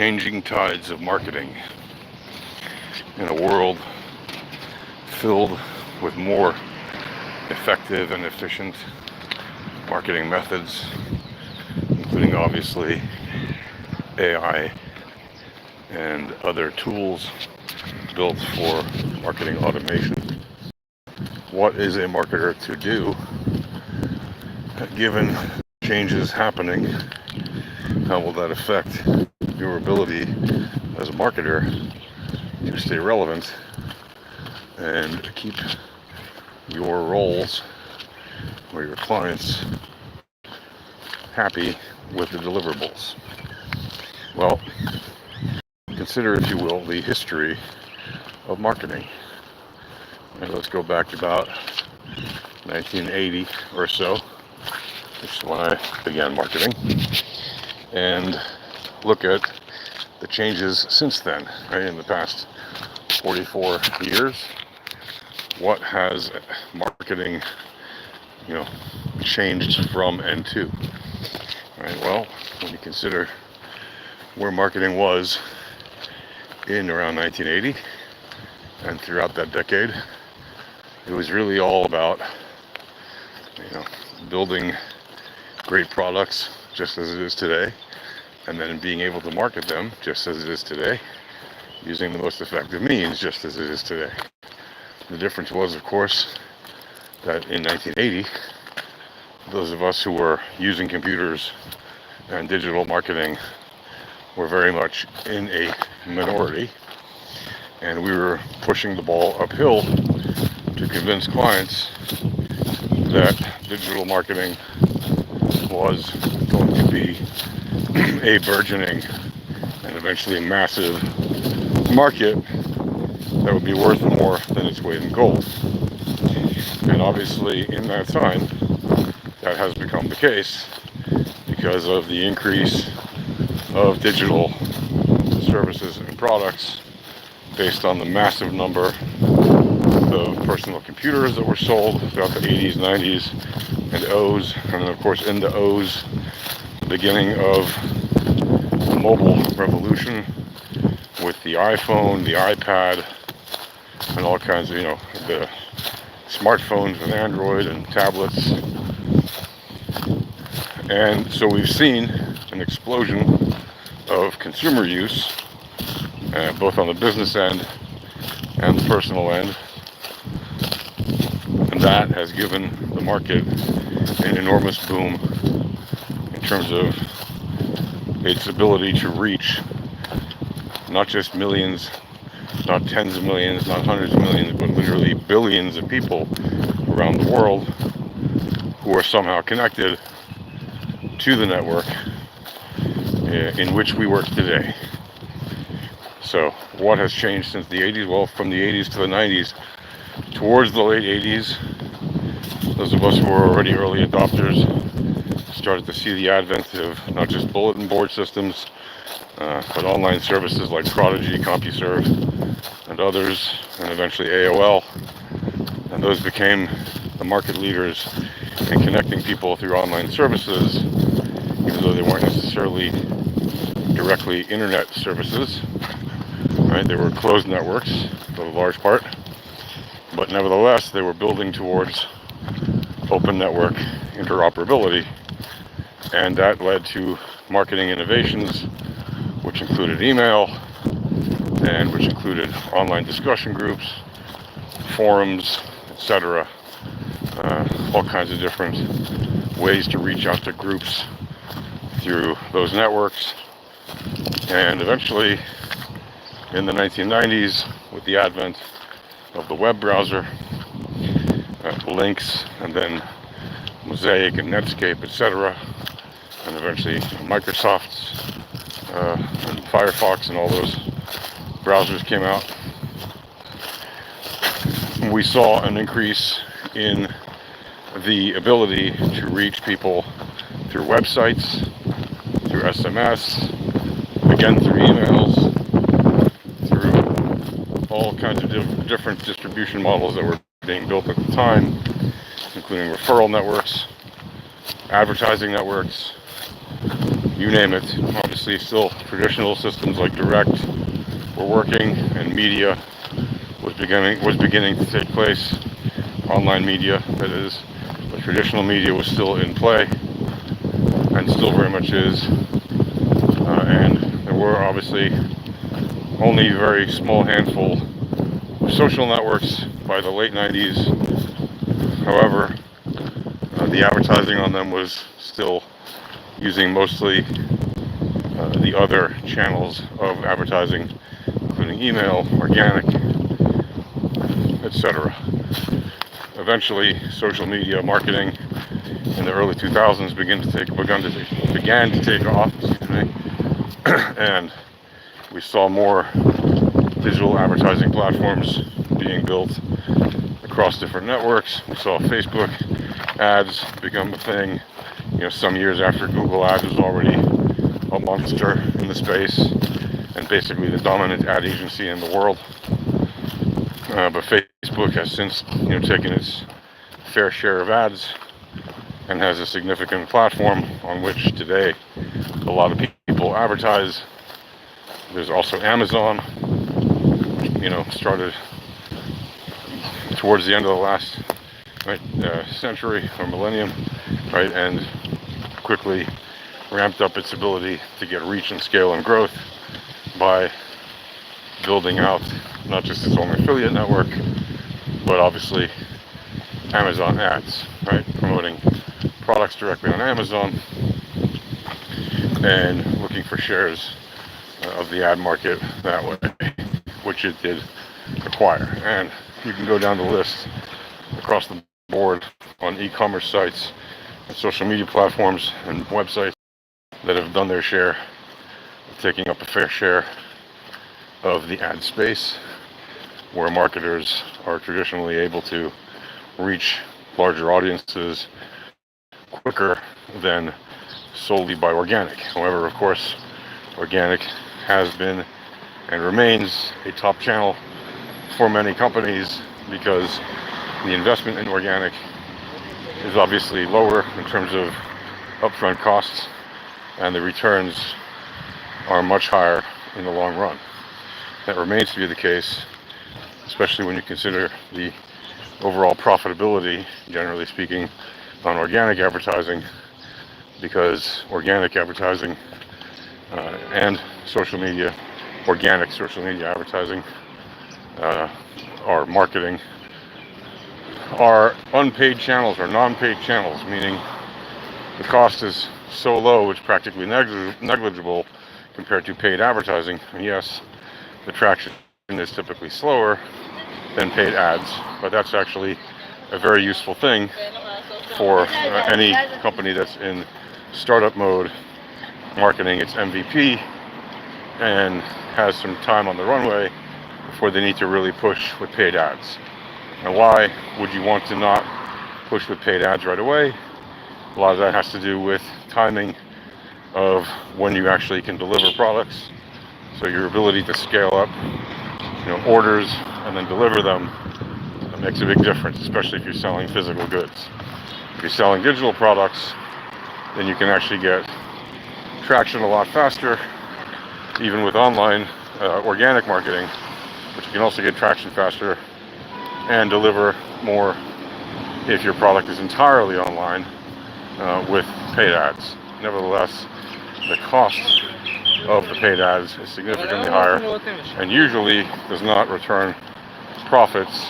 Changing tides of marketing in a world filled with more effective and efficient marketing methods, including obviously AI and other tools built for marketing automation. What is a marketer to do given changes happening? How will that affect your ability as a marketer to stay relevant and keep your roles or your clients happy with the deliverables? Well, consider, if you will, the history of marketing. And let's go back to about 1980 or so, which is when I began marketing, and look at the changes since then, right? In the past 44 years, what has marketing, changed from and to? Right? Well, when you consider where marketing was in around 1980 and throughout that decade, it was really all about, building great products just as it is today, and then being able to market them just as it is today, using the most effective means just as it is today. The difference was, of course, that in 1980, those of us who were using computers and digital marketing were very much in a minority, and we were pushing the ball uphill to convince clients that digital marketing was going to be a burgeoning and eventually a massive market that would be worth more than its weight in gold. And obviously in that time, that has become the case because of the increase of digital services and products based on the massive number of personal computers that were sold throughout the 80s, 90s, and O's, and then of course in the O's, the beginning of the mobile revolution with the iPhone, the iPad, and all kinds of, the smartphones with Android and tablets. And so we've seen an explosion of consumer use, both on the business end and the personal end. And that has given the market an enormous boom in terms of its ability to reach not just millions, not tens of millions, not hundreds of millions, but literally billions of people around the world who are somehow connected to the network in which we work today. So what has changed since the 80s? Well, from the 80s to the 90s, towards the late 80s, those of us who were already early adopters started to see the advent of not just bulletin board systems, but online services like Prodigy, CompuServe, and others, and eventually AOL. And those became the market leaders in connecting people through online services, even though they weren't necessarily directly internet services. Right? They were closed networks for the large part, but nevertheless they were building towards open network interoperability, and that led to marketing innovations, which included email and which included online discussion groups, forums, etc. All kinds of different ways to reach out to groups through those networks. And eventually, in the 1990s, with the advent of the web browser, Lynx, and then Mosaic and Netscape, etc., and eventually Microsoft's and Firefox and all those browsers came out, we saw an increase in the ability to reach people through websites, through SMS, again through emails, through all kinds of different distribution models that were being built at the time, including referral networks, advertising networks, you name it. Obviously, still traditional systems like direct were working, and media was beginning to take place. Online media, that is, but traditional media was still in play, and still very much is. And there were obviously only a very small handful of social networks by the late 90s. However, the advertising on them was still using mostly the other channels of advertising, including email, organic, etc. Eventually, social media marketing in the early 2000s began to take off, and we saw more digital advertising platforms being built across different networks. We saw Facebook ads become a thing, some years after Google Ads was already a monster in the space and basically the dominant ad agency in the world. But Facebook has since, taken its fair share of ads and has a significant platform on which today a lot of people advertise. There's also Amazon, started towards the end of the last century or millennium, right, and quickly ramped up its ability to get reach and scale and growth by building out not just its own affiliate network, but obviously Amazon ads, right, promoting products directly on Amazon and looking for shares of the ad market that way, which it did acquire. And you can go down the list across the board on e-commerce sites and social media platforms and websites that have done their share of taking up a fair share of the ad space, where marketers are traditionally able to reach larger audiences quicker than solely by organic. However, of course, organic has been and remains a top channel for many companies because the investment in organic is obviously lower in terms of upfront costs, and the returns are much higher in the long run. That remains to be the case, especially when you consider the overall profitability, generally speaking, on organic advertising, because organic advertising and organic social media advertising or marketing are unpaid channels or non-paid channels, meaning the cost is so low it's practically negligible compared to paid advertising. And yes, the traction is typically slower than paid ads, but that's actually a very useful thing for any company that's in startup mode, marketing its MVP and has some time on the runway before they need to really push with paid ads. Now, why would you want to not push with paid ads right away? A lot of that has to do with timing of when you actually can deliver products. So your ability to scale up, orders and then deliver them makes a big difference, especially if you're selling physical goods. If you're selling digital products, then you can actually get traction a lot faster, even with online organic marketing, but you can also get traction faster and deliver more if your product is entirely online with paid ads. Nevertheless, the cost of the paid ads is significantly higher and usually does not return profits.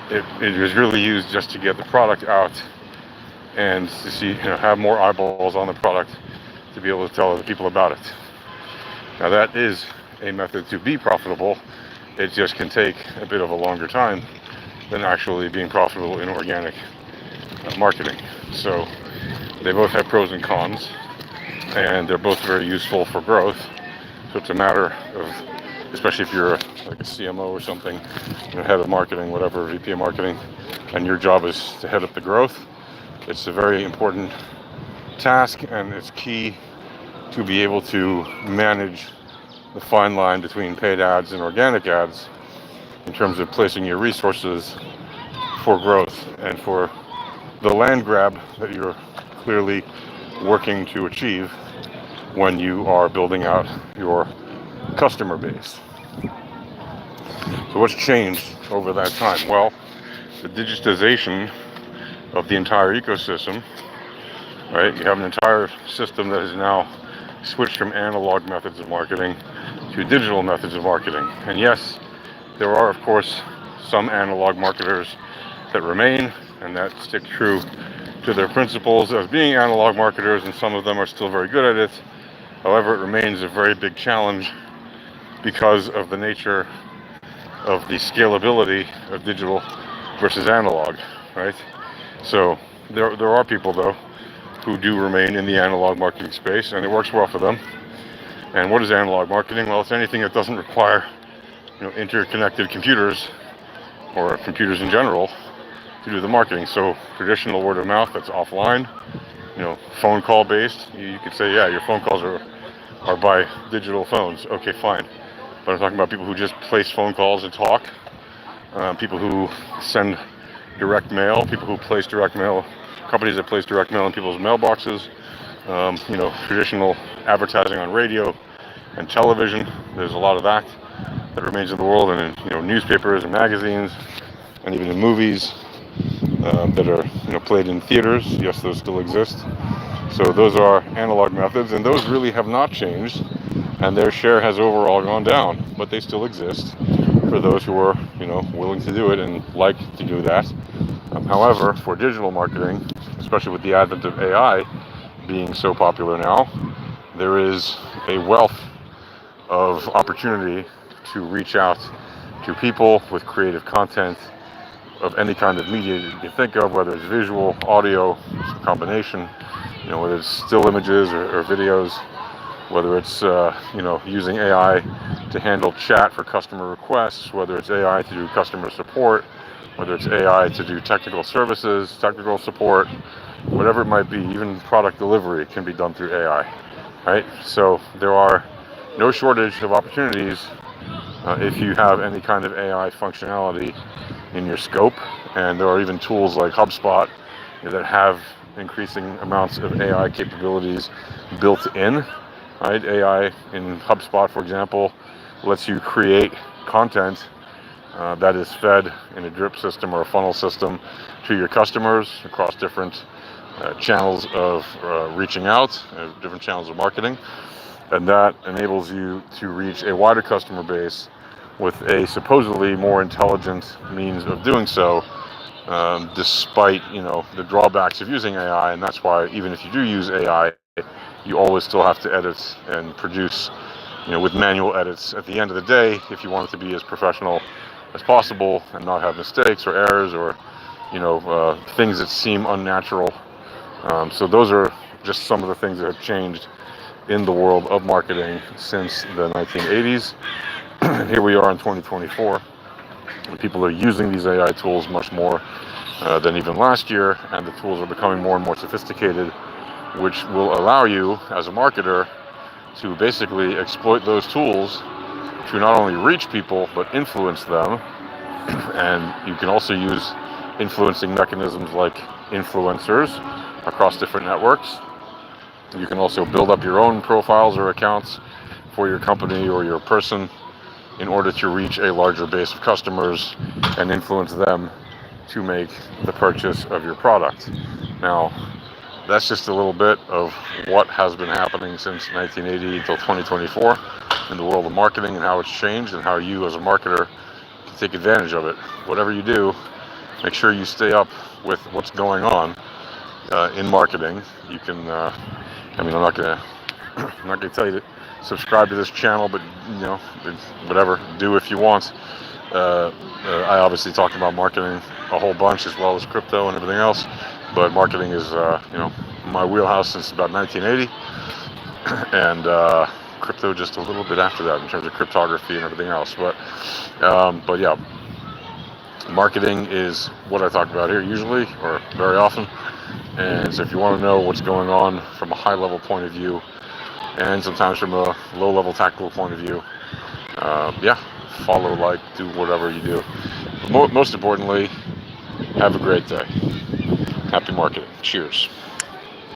It is really used just to get the product out and to see, have more eyeballs on the product to be able to tell other people about it. Now, that is a method to be profitable. It just can take a bit of a longer time than actually being profitable in organic marketing. So they both have pros and cons, and they're both very useful for growth. So it's a matter of, especially if you're like a CMO or something, head of marketing, whatever, VP of marketing, and your job is to head up the growth. It's a very important task, and it's key to be able to manage the fine line between paid ads and organic ads in terms of placing your resources for growth and for the land grab that you're clearly working to achieve. when you are building out your customer base. So what's changed over that time? Well, the digitization of the entire ecosystem, right? You have an entire system that has now switched from analog methods of marketing to digital methods of marketing. And yes, there are, of course, some analog marketers that remain and that stick true to their principles as being analog marketers, and some of them are still very good at it. However, it remains a very big challenge because of the nature of the scalability of digital versus analog, right? So there are people, though, who do remain in the analog marketing space, and it works well for them. And what is analog marketing? Well, it's anything that doesn't require, interconnected computers or computers in general to do the marketing. So traditional word of mouth, that's offline, phone call based. You could say, yeah, your phone calls are by digital phones. Okay, fine. But I'm talking about people who just place phone calls and talk, people who send direct mail, people who place direct mail, companies that place direct mail in people's mailboxes, traditional advertising on radio and television. There's a lot of that remains in the world, and in newspapers and magazines, and even in movies that are played in theaters. Yes, those still exist. So those are analog methods, and those really have not changed, and their share has overall gone down, but they still exist for those who are willing to do it and like to do that. However, for digital marketing, especially with the advent of AI being so popular now, there is a wealth of opportunity to reach out to people with creative content of any kind of media you can think of, whether it's visual, audio, combination, whether it's still images or videos, whether it's using AI to handle chat for customer requests, whether it's AI to do customer support, whether it's AI to do technical services, technical support, whatever it might be. Even product delivery can be done through AI, right? So there are no shortage of opportunities if you have any kind of AI functionality in your scope. And there are even tools like HubSpot that have increasing amounts of AI capabilities built in, right? AI in HubSpot, for example, lets you create content that is fed in a drip system or a funnel system to your customers across different channels of reaching out, different channels of marketing. And that enables you to reach a wider customer base with a supposedly more intelligent means of doing so, despite the drawbacks of using AI. And that's why even if you do use AI, you always still have to edit and produce with manual edits at the end of the day if you want it to be as professional as possible and not have mistakes or errors or things that seem unnatural. So those are just some of the things that have changed in the world of marketing since the 1980s. Here we are in 2024, and people are using these AI tools much more than even last year, and the tools are becoming more and more sophisticated, which will allow you as a marketer to basically exploit those tools to not only reach people but influence them. And you can also use influencing mechanisms like influencers across different networks. You can also build up your own profiles or accounts for your company or your person in order to reach a larger base of customers and influence them to make the purchase of your product. Now, that's just a little bit of what has been happening since 1980 until 2024 in the world of marketing, and how it's changed and how you as a marketer can take advantage of it. Whatever you do, make sure you stay up with what's going on in marketing. You can, I'm not gonna tell you to subscribe to this channel, but whatever, do if you want. I obviously talked about marketing a whole bunch, as well as crypto and everything else, but marketing is my wheelhouse since about 1980, and crypto just a little bit after that in terms of cryptography and everything else. But yeah, marketing is what I talk about here usually, or very often. And so if you want to know what's going on from a high level point of view, and sometimes from a low level tactical point of view, follow, like, do whatever you do. But most importantly, have a great day. Happy marketing. Cheers.